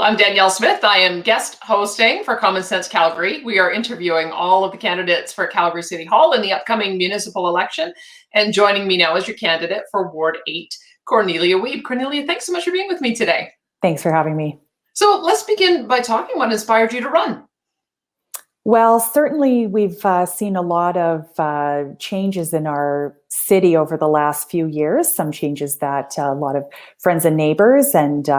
I'm Danielle Smith. I am guest hosting for Common Sense Calgary. We are interviewing all of the candidates for Calgary City Hall in the upcoming municipal election. And joining me now is your candidate for Ward 8, Cornelia Wiebe. Cornelia, thanks so much for being with me today. Thanks for having me. So let's begin by talking what inspired you to run. Well, certainly we've seen a lot of changes in our city over the last few years, some changes that a lot of friends and neighbors and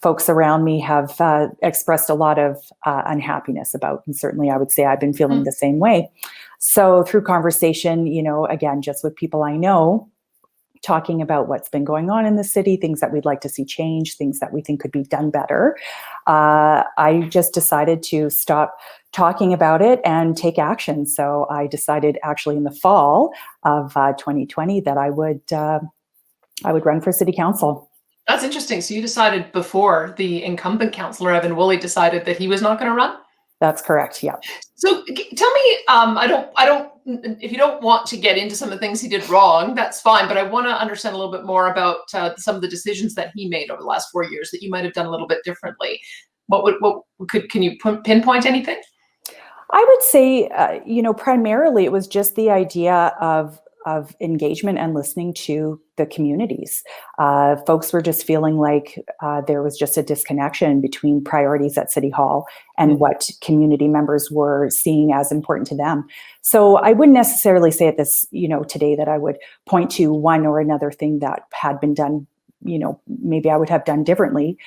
folks around me have expressed a lot of unhappiness about. And certainly I would say I've been feeling the same way. So through conversation, again, just with people I know, talking about what's been going on in the city, things that we'd like to see change, things that we think could be done better. I just decided to stop talking about it and take action. So I decided actually in the fall of 2020 that I would run for city council. That's interesting. So you decided before the incumbent councillor, Evan Woolley, decided that he was not going to run? That's correct. Yeah. So tell me, if you don't want to get into some of the things he did wrong, that's fine. But I want to understand a little bit more about some of the decisions that he made over the last 4 years that you might have done a little bit differently. Can you pinpoint anything? I would say, primarily it was just the idea of engagement and listening to the communities. Folks were just feeling like there was just a disconnection between priorities at City Hall and what community members were seeing as important to them. So I wouldn't necessarily say at this, today that I would point to one or another thing that had been done, maybe I would have done differently.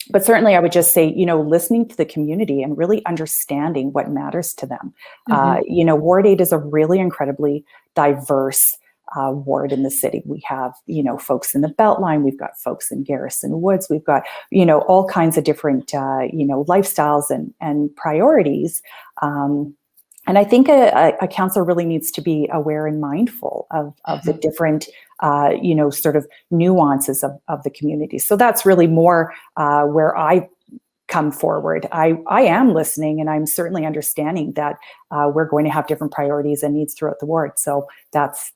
But certainly I would just say, listening to the community and really understanding what matters to them. Ward 8 is a really incredibly diverse ward in the city. We have, folks in the Beltline, we've got folks in Garrison Woods, we've got, all kinds of different, lifestyles and priorities. And I think a council really needs to be aware and mindful of the different, sort of nuances of the community. So that's really more where I come forward. I am listening, and I'm certainly understanding that we're going to have different priorities and needs throughout the ward. So that's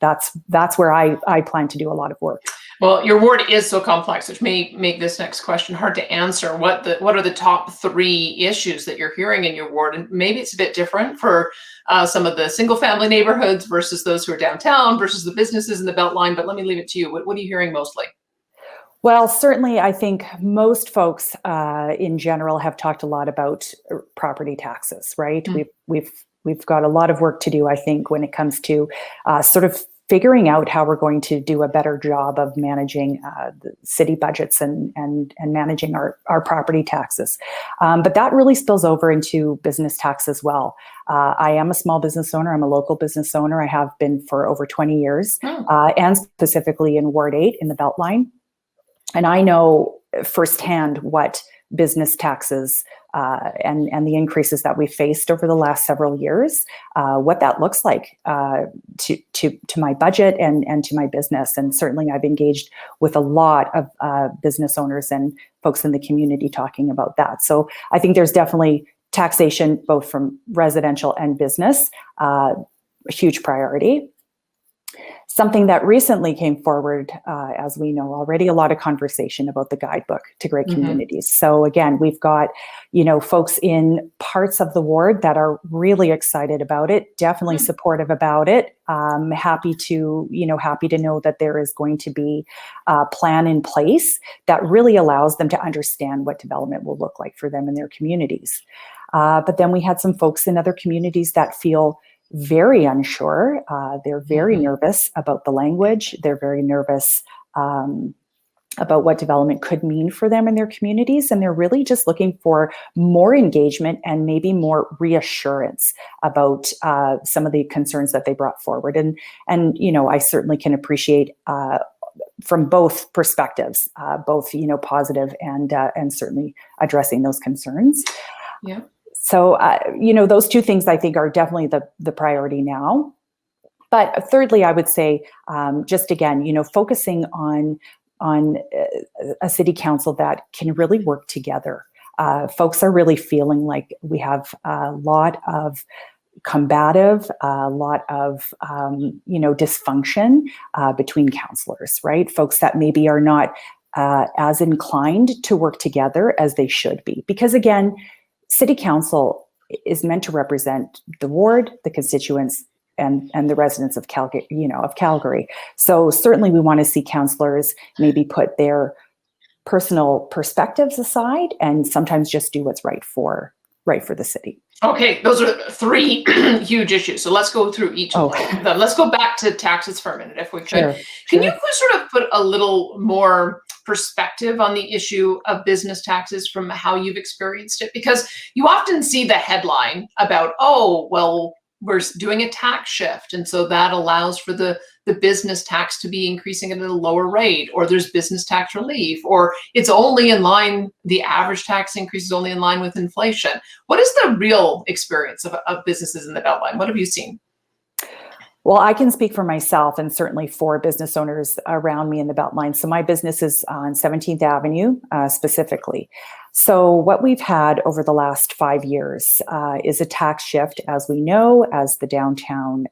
where I plan to do a lot of work. Well, your ward is so complex, which may make this next question hard to answer. What are the top 3 issues that you're hearing in your ward? And maybe it's a bit different for some of the single-family neighborhoods versus those who are downtown versus the businesses in the Beltline. But let me leave it to you. What are you hearing mostly? Well, certainly, I think most folks in general have talked a lot about property taxes, right? We've got a lot of work to do, I think, when it comes to sort of figuring out how we're going to do a better job of managing the city budgets and managing our property taxes. But that really spills over into business tax as well. I am a small business owner. I'm a local business owner. I have been for over 20 years, and specifically in Ward 8 in the Beltline. And I know firsthand what business taxes and the increases that we faced over the last several years, what that looks like to my budget and to my business. And certainly I've engaged with a lot of business owners and folks in the community talking about that. So I think there's definitely taxation, both from residential and business, a huge priority. Something that recently came forward, as we know already, a lot of conversation about the Guidebook to Great Communities. So again, we've got, folks in parts of the ward that are really excited about it, definitely supportive about it. Happy to know that there is going to be a plan in place that really allows them to understand what development will look like for them in their communities. But then we had some folks in other communities that feel very unsure. They're very nervous about the language. They're very nervous about what development could mean for them in their communities. And they're really just looking for more engagement and maybe more reassurance about some of the concerns that they brought forward. And I certainly can appreciate from both perspectives, both, positive and certainly addressing those concerns. Yeah. So, those 2 things I think are definitely the priority now. But thirdly, I would say, just again, focusing on a city council that can really work together. Folks are really feeling like we have a lot of combative, a lot of, dysfunction between councillors, right? Folks that maybe are not as inclined to work together as they should be. Because again, City Council is meant to represent the ward, the constituents, and the residents of Calgary. So certainly we want to see councillors maybe put their personal perspectives aside and sometimes just do what's right for the city. Okay, those are three huge issues. So let's go through each of them. Let's go back to taxes for a minute, if we could. Sure. Can you sort of put a little more perspective on the issue of business taxes from how you've experienced it? Because you often see the headline about, oh, well, we're doing a tax shift, and so that allows for the business tax to be increasing at a lower rate, or there's business tax relief, or it's only in line, the average tax increase is only in line with inflation. What is the real experience of businesses in the Beltline? What have you seen? Well, I can speak for myself and certainly for business owners around me in the Beltline. So my business is on 17th Avenue specifically. So what we've had over the last 5 years is a tax shift, as we know, as the downtown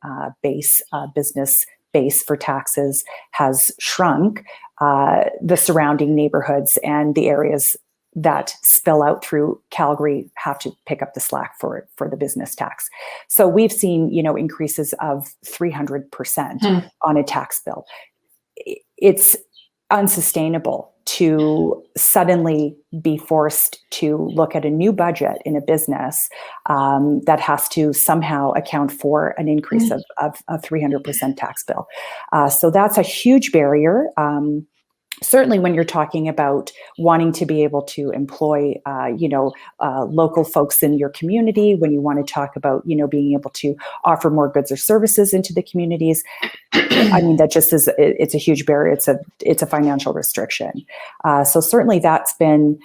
business base for taxes has shrunk. The surrounding neighborhoods and the areas that spill out through Calgary have to pick up the slack for the business tax. So we've seen, increases of 300% on a tax bill. It's unsustainable to suddenly be forced to look at a new budget in a business that has to somehow account for an increase of a 300% tax bill. So that's a huge barrier. Certainly when you're talking about wanting to be able to employ, local folks in your community, when you want to talk about, being able to offer more goods or services into the communities, I mean, that just is, it's a huge barrier. It's a financial restriction. So certainly that's been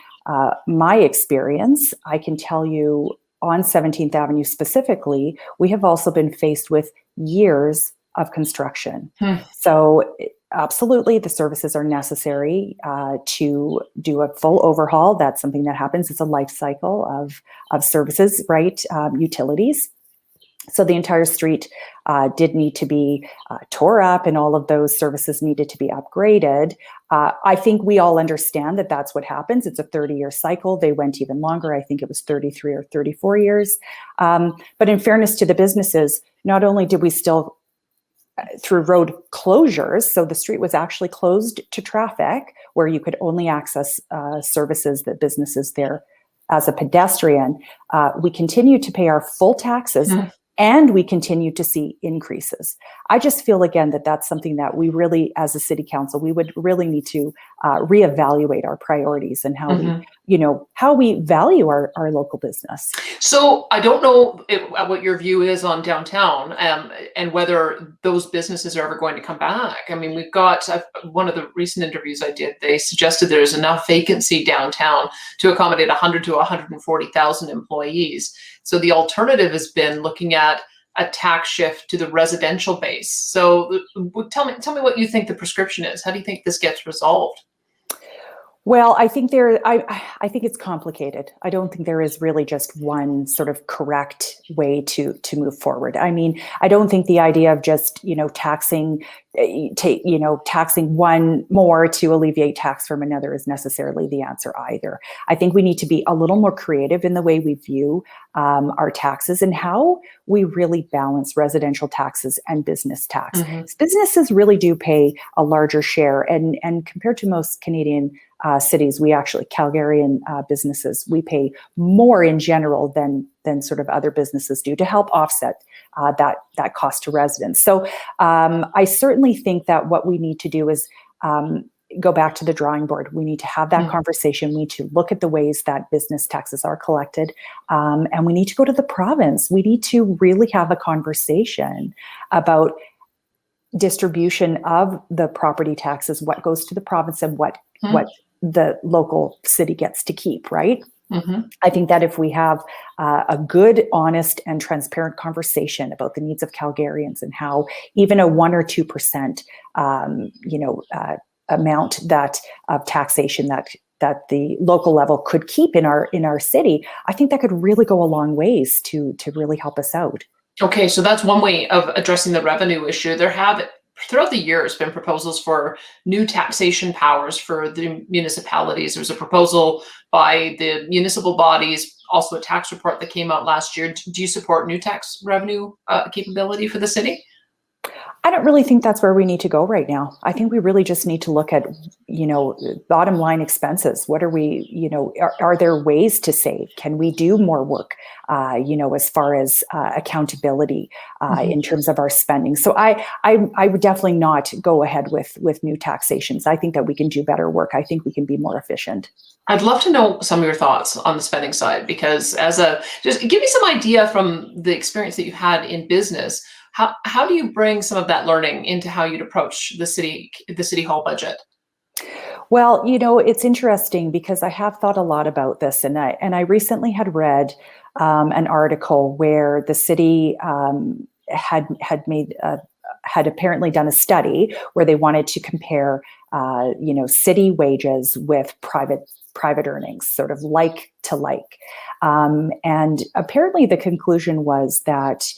my experience. I can tell you on 17th Avenue specifically, we have also been faced with years of construction. So absolutely, the services are necessary to do a full overhaul. That's something that happens. It's a life cycle of services, right? Utilities. So the entire street did need to be tore up, and all of those services needed to be upgraded. I think we all understand that that's what happens. It's a 30-year cycle. They went even longer. I think it was 33 or 34 years. But in fairness to the businesses, not only did we still through road closures, so the street was actually closed to traffic, where you could only access services, that businesses there as a pedestrian. We continue to pay our full taxes, and we continue to see increases. I just feel, again, that that's something that we really, as a city council, we would really need to reevaluate our priorities and how how we value our local business. So I don't know what your view is on downtown and whether those businesses are ever going to come back. I mean, we've got one of the recent interviews I did, they suggested there's enough vacancy downtown to accommodate 100 to 140,000 employees. So the alternative has been looking at a tax shift to the residential base. So tell me what you think the prescription is. How do you think this gets resolved? Well, I think I think it's complicated. I don't think there is really just one sort of correct way to move forward. I mean, I don't think the idea of just, taxing one more to alleviate tax from another is necessarily the answer either. I think we need to be a little more creative in the way we view our taxes and how we really balance residential taxes and business tax. Businesses really do pay a larger share, and compared to most Canadian cities, we actually, Calgarian businesses, we pay more in general than sort of other businesses do to help offset that cost to residents. So I certainly think that what we need to do is go back to the drawing board. We need to have that conversation. We need to look at the ways that business taxes are collected, and we need to go to the province. We need to really have a conversation about distribution of the property taxes, what goes to the province and what the local city gets to keep, right? I think that if we have a good, honest, and transparent conversation about the needs of Calgarians and how even a 1 or 2%, amount of taxation that the local level could keep in our city, I think that could really go a long ways to really help us out. Okay, so that's one way of addressing the revenue issue. There have throughout the years been proposals for new taxation powers for the municipalities. There was a proposal by the municipal bodies, also a tax report that came out last year. Do you support new tax revenue capability for the city? I don't really think that's where we need to go right now. I think we really just need to look at, bottom line expenses. What are we, are there ways to save? Can we do more work, as far as accountability in terms of our spending? So I would definitely not go ahead with new taxations. I think that we can do better work. I think we can be more efficient. I'd love to know some of your thoughts on the spending side, because just give me some idea from the experience that you've had in business. How do you bring some of that learning into how you'd approach the city hall budget? Well, it's interesting because I have thought a lot about this, and I recently had read an article where the city had apparently done a study where they wanted to compare, city wages with private earnings, sort of like to like. And apparently the conclusion was that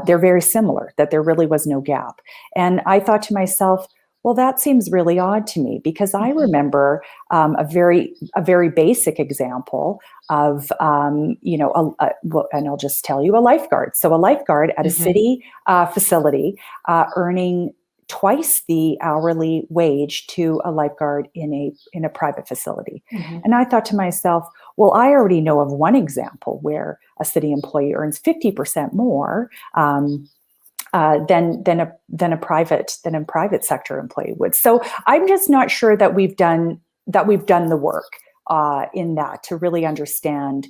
they're very similar, that there really was no gap. And I thought to myself, well, that seems really odd to me, because I remember a very basic example of, and I'll just tell you, a lifeguard. So a lifeguard at a city facility earning twice the hourly wage to a lifeguard in a private facility. And I thought to myself, well, I already know of one example where a city employee earns 50% more than a private sector employee would. So I'm just not sure that we've done the work in that to really understand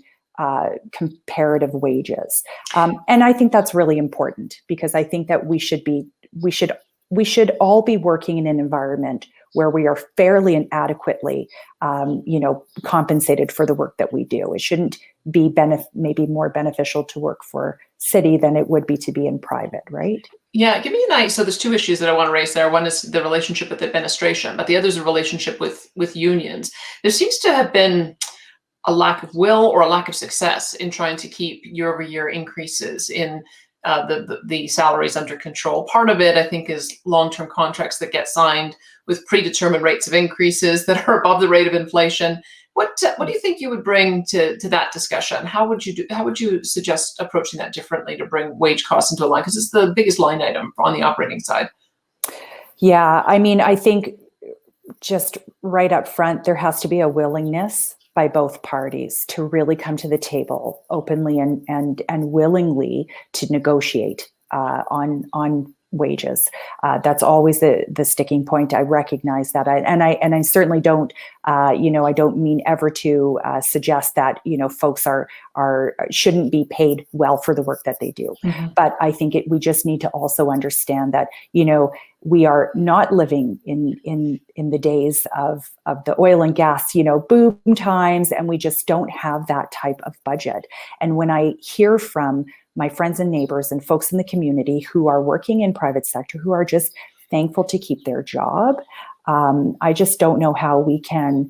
comparative wages. And I think that's really important, because I think that we should all be working in an environment where we are fairly and adequately, compensated for the work that we do. It shouldn't be maybe more beneficial to work for city than it would be to be in private, right? Yeah, give me an idea. So there's two issues that I want to raise there. One is the relationship with administration, but the other is the relationship with unions. There seems to have been a lack of will or a lack of success in trying to keep year-over-year increases in the salaries under control. Part of it, I think, is long-term contracts that get signed with predetermined rates of increases that are above the rate of inflation. What do you think you would bring to that discussion? How would you suggest approaching that differently to bring wage costs into a line? Because it's the biggest line item on the operating side. Yeah, I mean, I think just right up front, there has to be a willingness by both parties to really come to the table openly and willingly to negotiate on wages. That's always the sticking point. I recognize that, and I certainly don't, I don't mean ever to suggest that folks shouldn't be paid well for the work that they do. But I think we just need to also understand that we are not living in the days of the oil and gas boom times, and we just don't have that type of budget. And when I hear from my friends and neighbors and folks in the community who are working in private sector, who are just thankful to keep their job, I just don't know how we can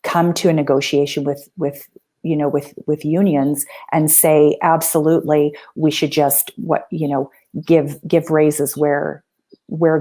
come to a negotiation with unions and say, absolutely, we should just give raises where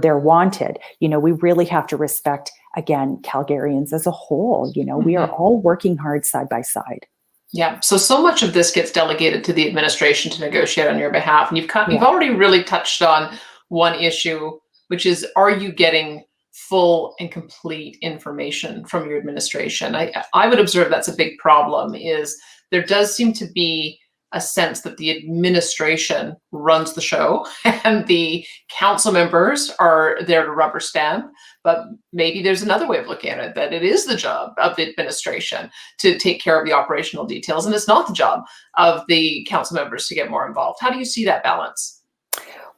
they're wanted. We really have to respect, again, Calgarians as a whole. We are all working hard side by side. Yeah. So much of this gets delegated to the administration to negotiate on your behalf. And you've already really touched on one issue, which is, are you getting full and complete information from your administration? I would observe that's a big problem. Is there does seem to be a sense that the administration runs the show and the council members are there to rubber stamp. But maybe there's another way of looking at it, that it is the job of the administration to take care of the operational details, and it's not the job of the council members to get more involved. How do you see that balance?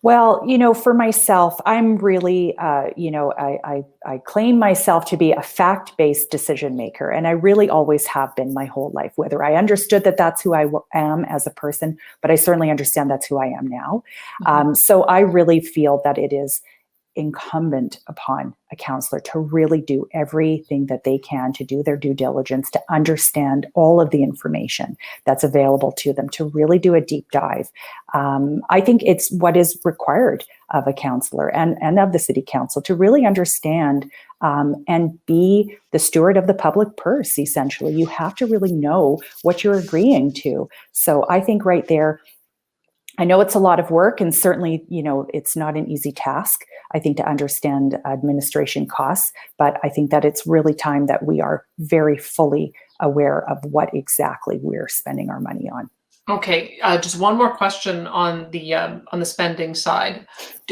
Well, for myself, I'm really, I claim myself to be a fact-based decision maker, and I really always have been my whole life, whether I understood that that's who I am as a person, but I certainly understand that's who I am now. So I really feel that it is incumbent upon a counselor to really do everything that they can to do their due diligence, to understand all of the information that's available to them, to really do a deep dive. I think it's what is required of a counselor and of the city council to really understand and be the steward of the public purse. Essentially, you have to really know what you're agreeing to. So I think right there, I know it's a lot of work, and certainly, it's not an easy task, I think, to understand administration costs, but I think that it's really time that we are very fully aware of what exactly we're spending our money on. Okay, just one more question on the spending side,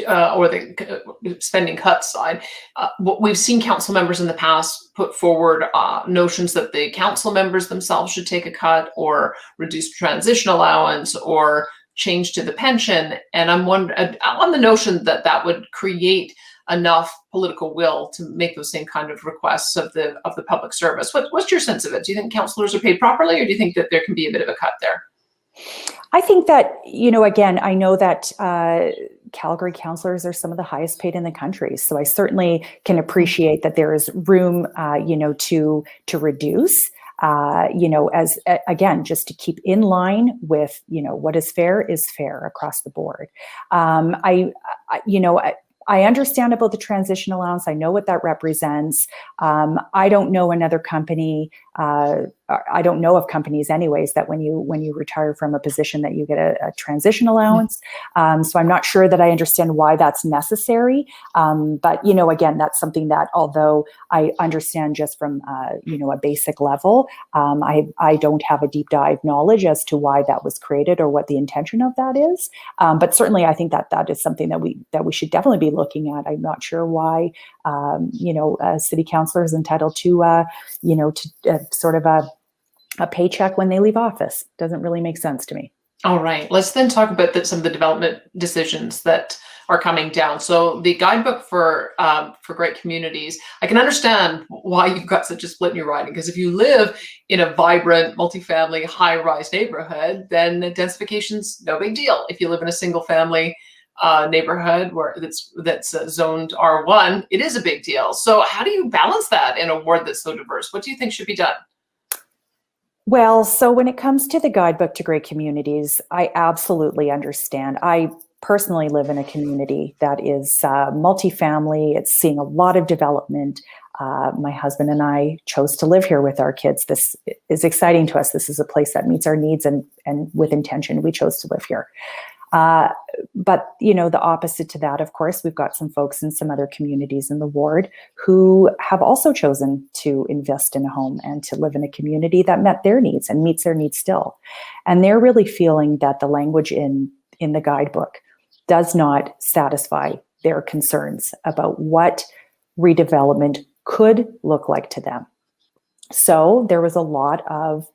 or the spending cut side. We've seen council members in the past put forward notions that the council members themselves should take a cut, or reduce transition allowance, or change to the pension. And I'm wondering on the notion that that would create enough political will to make those same kind of requests of the public service. What's your sense of it? Do you think councillors are paid properly, or do you think that there can be a bit of a cut there? I think that, again, I know that Calgary councillors are some of the highest paid in the country. So I certainly can appreciate that there is room, to reduce, as again, just to keep in line with, what is fair across the board. I understand about the transition allowance. I know what that represents. I don't know another company. I don't know of companies, anyways, that when you retire from a position that you get a transition allowance. So I'm not sure that I understand why that's necessary. But again, that's something that, although I understand just from a basic level, I don't have a deep dive knowledge as to why that was created or what the intention of that is. But certainly, I think that is something that we should definitely be looking at. I'm not sure why a city councillor is entitled to sort of a paycheck when they leave office. Doesn't really make sense to me. All right, let's then talk about some of the development decisions that are coming down. So the guidebook for great communities, I can understand why you've got such a split in your riding, because if you live in a vibrant, multifamily, high-rise neighborhood, then densification's no big deal. If you live in a single-family neighborhood where that's zoned R1, it is a big deal. So how do you balance that in a ward that's so diverse? What do you think should be done? Well, so when it comes to the guidebook to great communities, I absolutely understand. I personally live in a community that is multifamily. It's seeing a lot of development. My husband and I chose to live here with our kids. This is exciting to us. This is a place that meets our needs, and with intention, we chose to live here. But, the opposite to that, of course, we've got some folks in some other communities in the ward who have also chosen to invest in a home and to live in a community that met their needs and meets their needs still. And they're really feeling that the language in the guidebook does not satisfy their concerns about what redevelopment could look like to them. So there was a lot of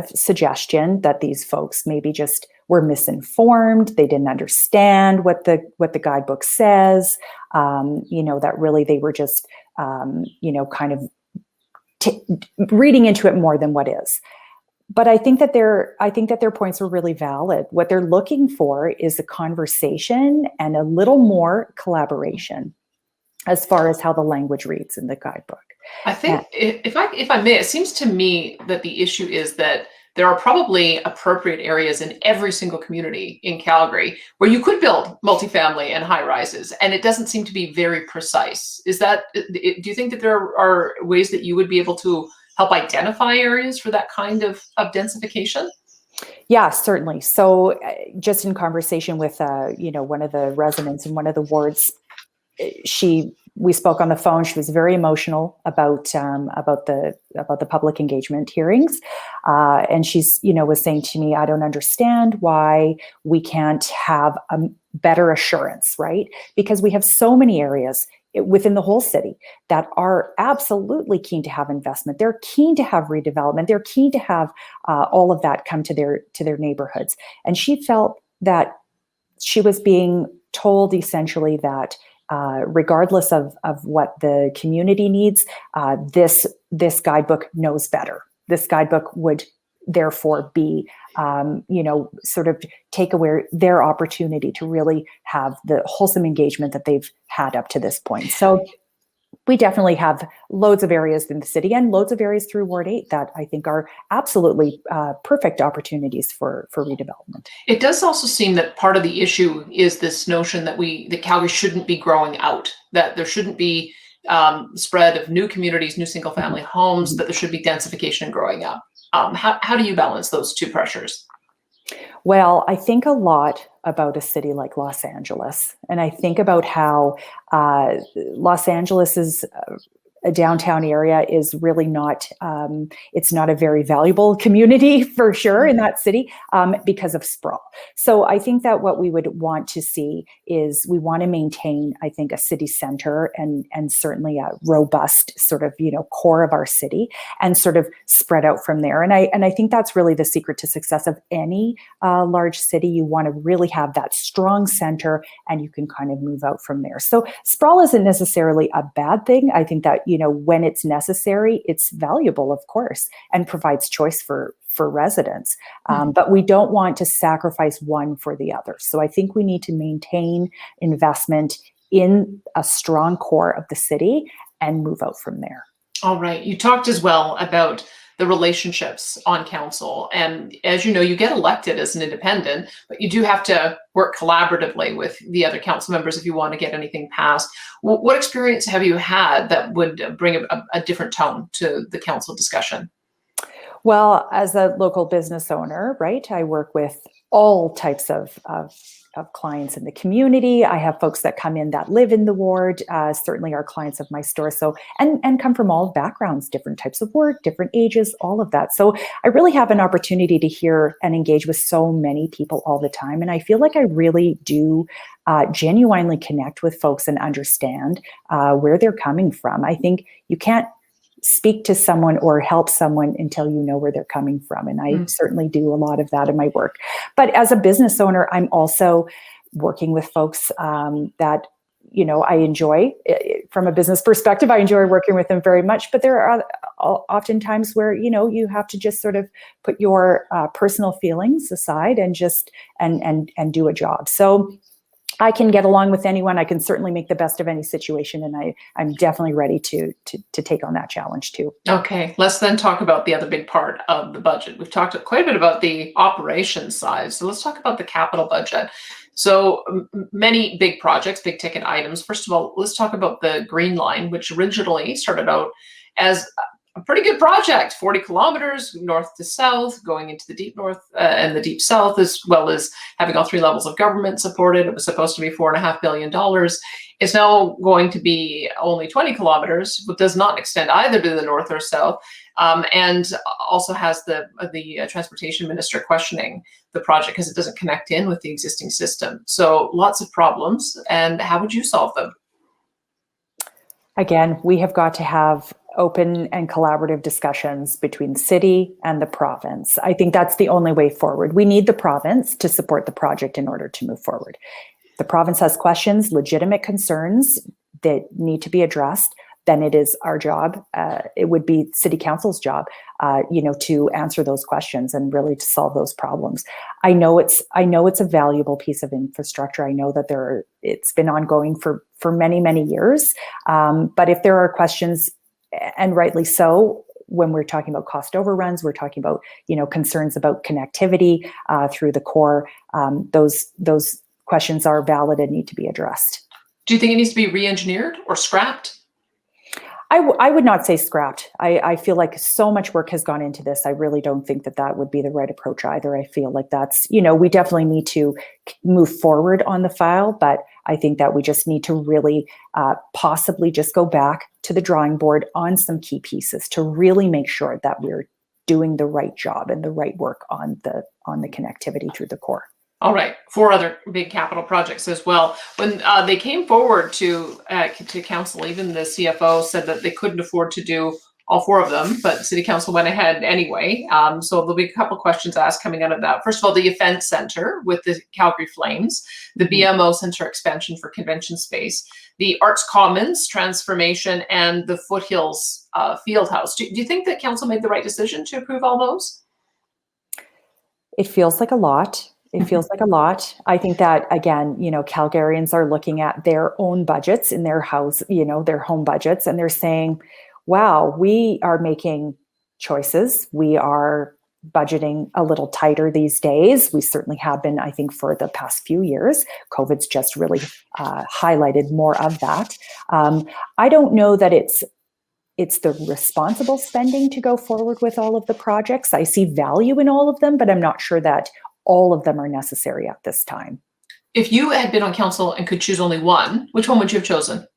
suggestion that these folks maybe just were misinformed. They didn't understand what the guidebook says. That really they were just kind of reading into it more than what is. But I think that their points are really valid. What they're looking for is a conversation and a little more collaboration as far as how the language reads in the guidebook. I think, if I may, it seems to me that the issue is that there are probably appropriate areas in every single community in Calgary where you could build multifamily and high rises, and it doesn't seem to be very precise. Do you think that there are ways that you would be able to help identify areas for that kind of densification? Yeah, certainly. So just in conversation with, one of the residents in one of the wards, we spoke on the phone. She was very emotional about the public engagement hearings, and she's was saying to me, "I don't understand why we can't have a better assurance, right? Because we have so many areas within the whole city that are absolutely keen to have investment. They're keen to have redevelopment. They're keen to have all of that come to their neighborhoods." And she felt that she was being told essentially that, regardless of what the community needs, this guidebook knows better. This guidebook would therefore be sort of take away their opportunity to really have the wholesome engagement that they've had up to this point. So we definitely have loads of areas in the city and loads of areas through Ward 8 that I think are absolutely perfect opportunities for redevelopment. It does also seem that part of the issue is this notion that Calgary shouldn't be growing out, that there shouldn't be spread of new communities, new single family homes, that there should be densification and growing up. How do you balance those two pressures? Well, I think a lot about a city like Los Angeles, and I think about how Los Angeles is a downtown area is really not, it's not a very valuable community for sure in that city because of sprawl. So I think that what we would want to see is we want to maintain, I think, a city center and certainly a robust sort of, core of our city and sort of spread out from there. And I think that's really the secret to success of any large city. You want to really have that strong center and you can kind of move out from there. So sprawl isn't necessarily a bad thing. I think that, when it's necessary, it's valuable, of course, and provides choice for residents. But we don't want to sacrifice one for the other. So I think we need to maintain investment in a strong core of the city and move out from there. All right. You talked as well about the relationships on council. And as you know, you get elected as an independent, but you do have to work collaboratively with the other council members if you want to get anything passed. What experience have you had that would bring a different tone to the council discussion? Well, as a local business owner, right, I work with all types of clients in the community. I have folks that come in that live in the ward, certainly are clients of my store. So, and come from all backgrounds, different types of work, different ages, all of that. So I really have an opportunity to hear and engage with so many people all the time. And I feel like I really do genuinely connect with folks and understand where they're coming from. I think you can't speak to someone or help someone until you know where they're coming from. And I certainly do a lot of that in my work. But as a business owner, I'm also working with folks that, I enjoy from a business perspective. I enjoy working with them very much. But there are often times where, you have to just sort of put your personal feelings aside and just and do a job. So I can get along with anyone. I can certainly make the best of any situation, and I'm definitely ready to take on that challenge too. Okay, let's then talk about the other big part of the budget. We've talked quite a bit about the operations side, so let's talk about the capital budget. So many big projects, big ticket items. First of all, let's talk about the Green Line, which originally started out as a pretty good project, 40 kilometers north to south, going into the deep north and the deep south, as well as having all three levels of government supported. It was supposed to be $4.5 billion. It's now going to be only 20 kilometers, but does not extend either to the north or south, and also has the transportation minister questioning the project because it doesn't connect in with the existing system. So lots of problems. And how would you solve them? Again, we have got to have open and collaborative discussions between the city and the province. I think that's the only way forward. We need the province to support the project in order to move forward. The province has questions, legitimate concerns that need to be addressed. Then it is our job. It would be City Council's job, to answer those questions and really to solve those problems. I know it's a valuable piece of infrastructure. I know that it's been ongoing for many, many years. But if there are questions, and rightly so, when we're talking about cost overruns, we're talking about concerns about connectivity through the core. Those questions are valid and need to be addressed. Do you think it needs to be re-engineered or scrapped? I would not say scrapped. I feel like so much work has gone into this. I really don't think that would be the right approach either. I feel like that's, we definitely need to move forward on the file, but I think that we just need to really possibly just go back to the drawing board on some key pieces to really make sure that we're doing the right job and the right work on the connectivity through the core. All right, 4 other big capital projects as well. When they came forward to council, even the CFO said that they couldn't afford to do all 4 of them, but City Council went ahead anyway. So there'll be a couple questions asked coming out of that. First of all, the Event Center with the Calgary Flames, the BMO Center expansion for convention space, the Arts Commons transformation, and the Foothills Field House. Do you think that council made the right decision to approve all those? It feels like a lot. It feels like a lot. I think that again, Calgarians are looking at their own budgets in their house, their home budgets, and they're saying, wow, we are making choices. We are budgeting a little tighter these days. We certainly have been, I think, for the past few years. COVID's just really highlighted more of that. I don't know that it's the responsible spending to go forward with all of the projects. I see value in all of them, but I'm not sure that all of them are necessary at this time. If you had been on council and could choose only one, which one would you have chosen?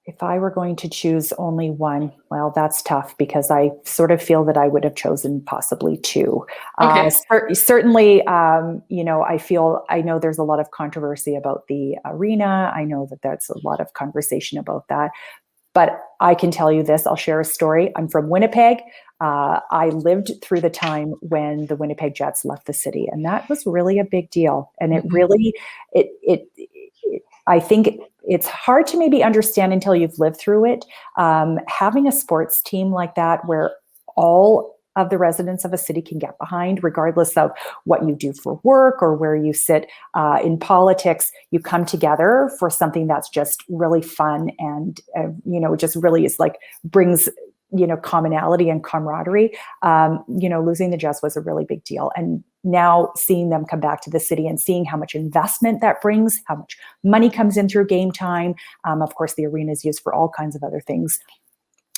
If I were going to choose only one, well, that's tough because I sort of feel that I would have chosen possibly two. Okay. Certainly, I know there's a lot of controversy about the arena. I know that there's a lot of conversation about that. But I can tell you this, I'll share a story. I'm from Winnipeg. I lived through the time when the Winnipeg Jets left the city, and that was really a big deal. And it really, I think it's hard to maybe understand until you've lived through it. Having a sports team like that where all of the residents of a city can get behind, regardless of what you do for work or where you sit in politics, you come together for something that's just really fun and, just really is like brings, commonality and camaraderie. Losing the Jets was a really big deal. And now seeing them come back to the city and seeing how much investment that brings, how much money comes in through game time. Of course, the arena is used for all kinds of other things.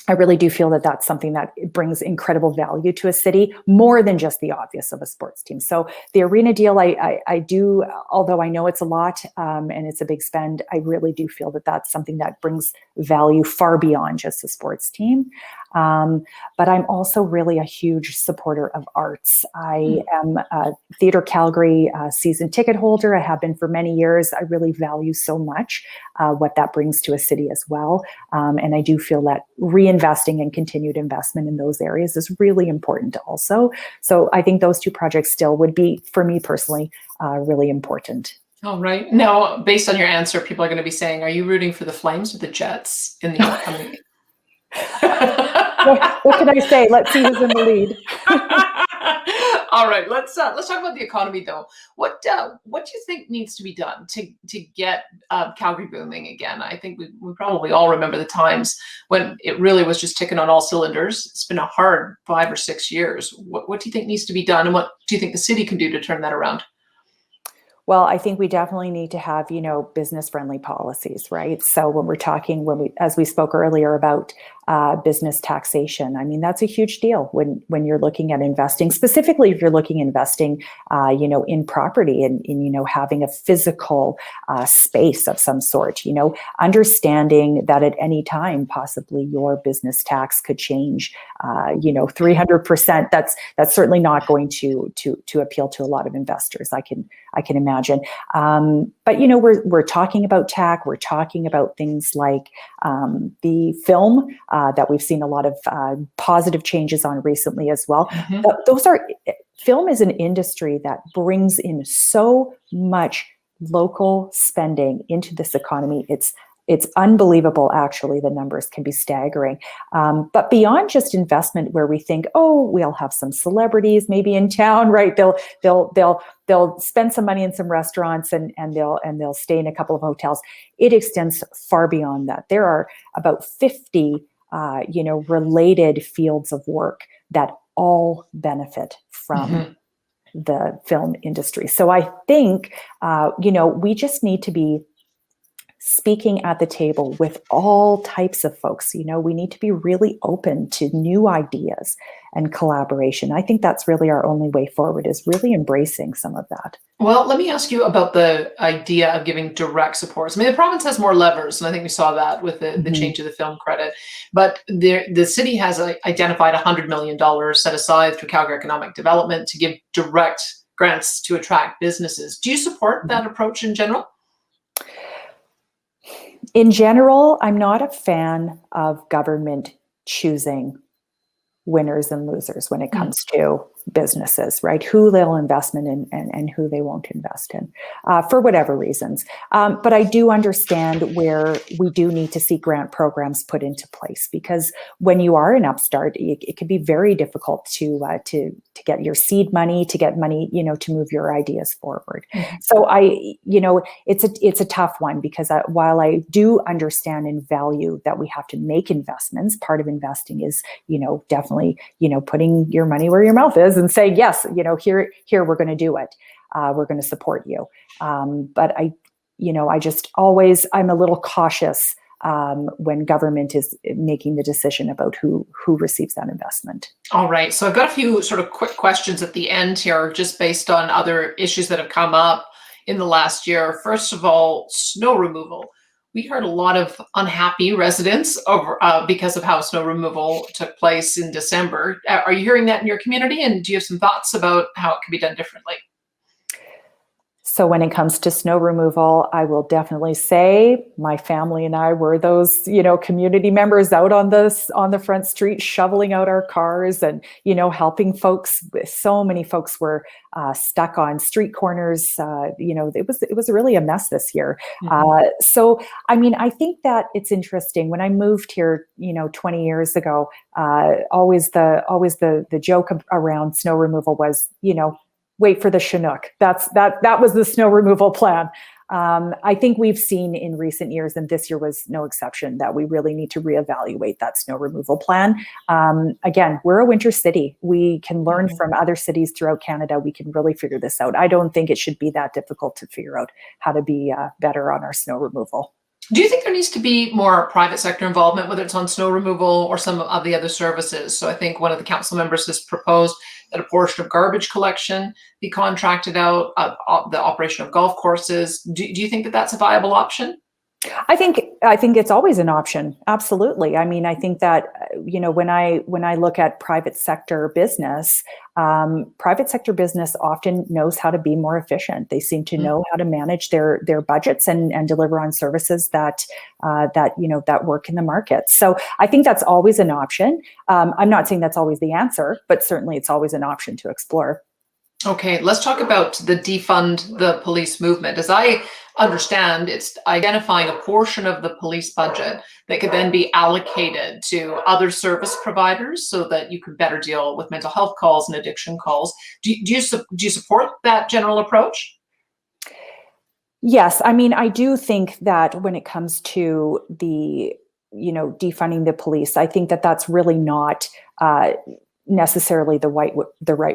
I really do feel that that's something that brings incredible value to a city, more than just the obvious of a sports team. So the arena deal, I do, although I know it's a lot and it's a big spend, I really do feel that that's something that brings value far beyond just a sports team. But I'm also really a huge supporter of arts. I am a Theatre Calgary season ticket holder. I have been for many years. I really value so much what that brings to a city as well. And I do feel that reinvesting and continued investment in those areas is really important also. So I think those two projects still would be, for me personally, really important. All right. Now, based on your answer, people are going to be saying, are you rooting for the Flames or the Jets in the upcoming? What can I say? Let's see who's in the lead. All right, let's talk about the economy though. What do you think needs to be done to get Calgary booming again? I think we probably all remember the times when it really was just ticking on all cylinders. It's been a hard 5 or 6 years. What do you think needs to be done, and what do you think the city can do to turn that around? Well, I think we definitely need to have, business-friendly policies, right? So when we're talking, as we spoke earlier about business taxation, I mean, that's a huge deal when you're looking at investing, specifically if you're looking at investing, in property and in having a physical space of some sort, understanding that at any time, possibly your business tax could change, 300%. That's certainly not going to appeal to a lot of investors. I can imagine. But we're talking about tech. We're talking about things like the film that we've seen a lot of positive changes on recently as well. Mm-hmm. Film is an industry that brings in so much local spending into this economy. It's unbelievable, actually. The numbers can be staggering. But beyond just investment, where we think, oh, we'll have some celebrities maybe in town, right? They'll spend some money in some restaurants and they'll stay in a couple of hotels. It extends far beyond that. There are about 50, related fields of work that all benefit from the film industry. So I think, we just need to be speaking at the table with all types of folks. We need to be really open to new ideas and collaboration. I think that's really our only way forward, is really embracing some of that. Well, let me ask you about the idea of giving direct supports. I mean, the province has more levers, and I think we saw that with the change of the film credit. But the city has identified $100 million set aside through Calgary Economic Development to give direct grants to attract businesses. Do you support that approach in general? In general, I'm not a fan of government choosing winners and losers when it comes to businesses, right? Who they'll invest in and who they won't invest in for whatever reasons. But I do understand where we do need to see grant programs put into place, because when you are an upstart, it can be very difficult to get your seed money, to get money, to move your ideas forward. Mm-hmm. So it's a tough one, because while I do understand and value that we have to make investments, part of investing is, definitely, putting your money where your mouth is and saying, yes, here we're going to do it. We're going to support you. But I just always, I'm a little cautious when government is making the decision about who receives that investment. All right. So I've got a few sort of quick questions at the end here, just based on other issues that have come up in the last year. First of all, snow removal. We heard a lot of unhappy residents over because of how snow removal took place in December. Are you hearing that in your community? And do you have some thoughts about how it can be done differently? So when it comes to snow removal, I will definitely say my family and I were those, community members out on the front street, shoveling out our cars and, helping folks. So many folks were stuck on street corners. It was really a mess this year. Mm-hmm. So, I think that it's interesting. When I moved here, 20 years ago, always the joke around snow removal was, wait for the Chinook. That was the snow removal plan. I think we've seen in recent years, and this year was no exception, that we really need to reevaluate that snow removal plan. Again, we're a winter city. We can learn Mm-hmm. from other cities throughout Canada. We can really figure this out. I don't think it should be that difficult to figure out how to be better on our snow removal. Do you think there needs to be more private sector involvement, whether it's on snow removal or some of the other services? So I think one of the council members has proposed that a portion of garbage collection be contracted out, the operation of golf courses. Do you think that that's a viable option? I think it's always an option. Absolutely. I think that, when I look at private sector business often knows how to be more efficient. They seem to know how to manage their budgets and deliver on services that work in the market. So I think that's always an option. I'm not saying that's always the answer, but certainly it's always an option to explore. Okay, let's talk about the defund the police movement. As I understand, it's identifying a portion of the police budget that could then be allocated to other service providers so that you could better deal with mental health calls and addiction calls. Do you support that general approach? Yes, I do think that when it comes to the, defunding the police, I think that that's really not necessarily the right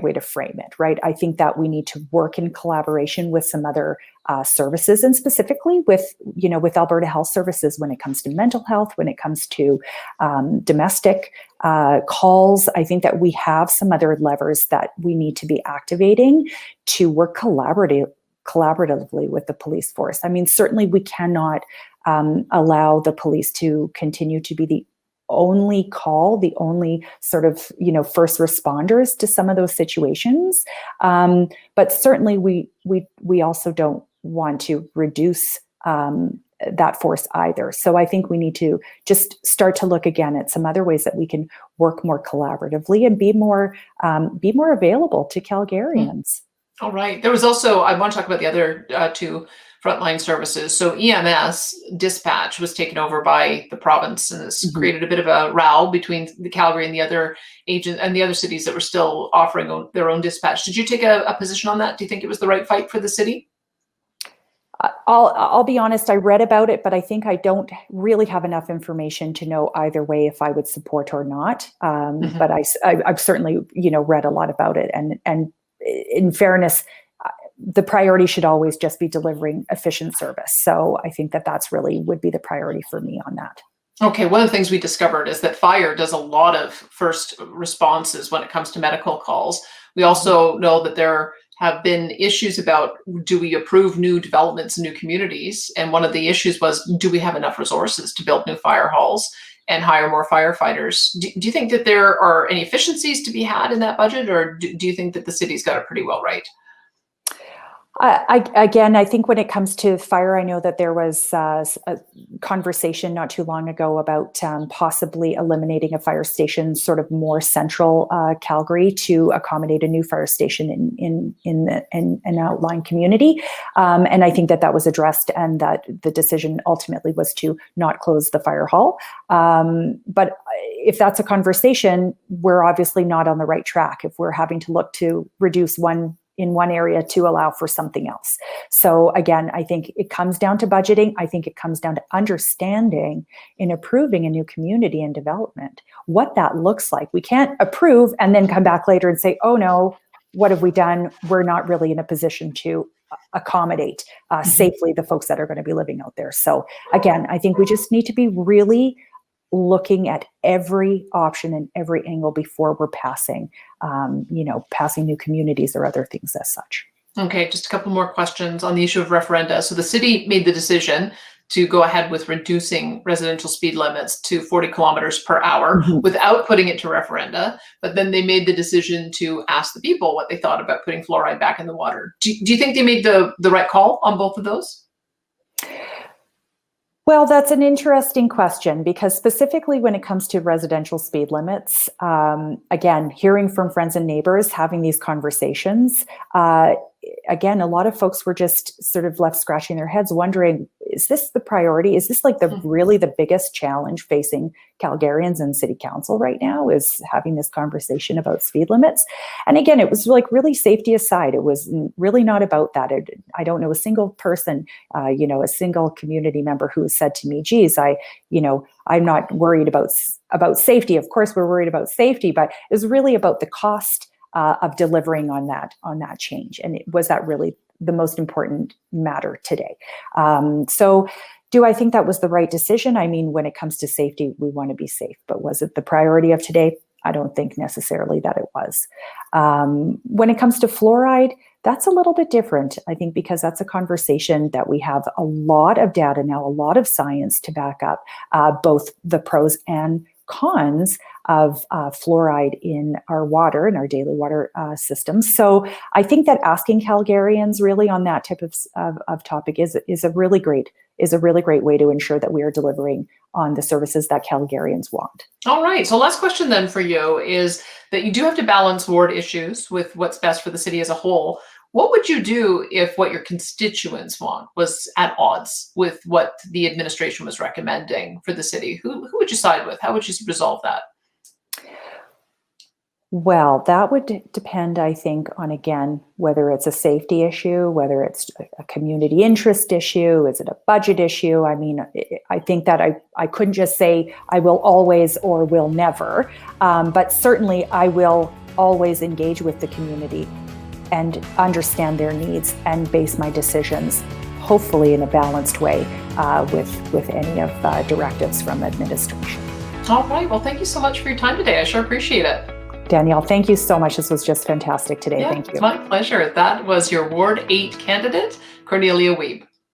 way to frame it, right? I think that we need to work in collaboration with some other services, and specifically with Alberta Health Services when it comes to mental health, when it comes to domestic calls. I think that we have some other levers that we need to be activating to work collaboratively with the police force. Certainly we cannot allow the police to continue to be the only sort of, first responders to some of those situations. But certainly we also don't want to reduce that force either. So I think we need to just start to look again at some other ways that we can work more collaboratively and be more available to Calgarians. All right. There was also, I want to talk about the other two frontline services. So EMS dispatch was taken over by the province, and this created a bit of a row between the Calgary and the other agent and the other cities that were still offering their own dispatch. Did you take a position on that? Do you think it was the right fight for the city? I'll be honest, I read about it, but I think I don't really have enough information to know either way if I would support or not. But I've certainly, read a lot about it. And in fairness, the priority should always just be delivering efficient service. So I think that that's really would be the priority for me on that. Okay, one of the things we discovered is that fire does a lot of first responses when it comes to medical calls. We also know that there have been issues about, do we approve new developments in new communities? And one of the issues was, do we have enough resources to build new fire halls and hire more firefighters? Do you think that there are any efficiencies to be had in that budget, or do you think that the city's got it pretty well right? Again, I think when it comes to fire, I know that there was a conversation not too long ago about possibly eliminating a fire station sort of more central Calgary to accommodate a new fire station in an outlying community. And I think that was addressed, and that the decision ultimately was to not close the fire hall. But if that's a conversation, we're obviously not on the right track if we're having to look to reduce in one area to allow for something else. So again, I think it comes down to budgeting. I think it comes down to understanding in approving a new community and development, what that looks like. We can't approve and then come back later and say, oh no, what have we done? We're not really in a position to accommodate safely the folks that are going to be living out there. So again, I think we just need to be really looking at every option and every angle before we're passing new communities or other things as such. Okay, just a couple more questions on the issue of referenda. So the city made the decision to go ahead with reducing residential speed limits to 40 kilometers per hour without putting it to referenda. But then they made the decision to ask the people what they thought about putting fluoride back in the water. Do you think they made the right call on both of those? Well, that's an interesting question, because specifically when it comes to residential speed limits, again, hearing from friends and neighbors, having these conversations, again, a lot of folks were just sort of left scratching their heads wondering, is this the priority? Is this like really the biggest challenge facing Calgarians and city council right now, is having this conversation about speed limits? And again, it was like really safety aside. It was really not about that. I don't know a single person, a single community member who said to me, geez, I'm not worried about safety. Of course, we're worried about safety, but it was really about the cost of delivering on that change. And was that really the most important matter today? So do I think that was the right decision? I mean, when it comes to safety, we want to be safe, but was it the priority of today? I don't think necessarily that it was. When it comes to fluoride, that's a little bit different, I think, because that's a conversation that we have a lot of data now, a lot of science to back up both the pros and cons of fluoride in our water, in our daily water systems. So I think that asking Calgarians really on that type of topic is a really great way to ensure that we are delivering on the services that Calgarians want. All right. So last question then for you is that you do have to balance ward issues with what's best for the city as a whole. What would you do if what your constituents want was at odds with what the administration was recommending for the city? Who would you side with? How would you resolve that? Well, that would depend, I think, on, again, whether it's a safety issue, whether it's a community interest issue, is it a budget issue? I mean, I think that I couldn't just say I will always or will never, but certainly I will always engage with the community and understand their needs and base my decisions, hopefully in a balanced way, with any of directives from administration. All right. Well, thank you so much for your time today. I sure appreciate it. Danielle, thank you so much. This was just fantastic today. Yeah, thank you. It's my pleasure. That was your Ward 8 candidate, Cornelia Wiebe.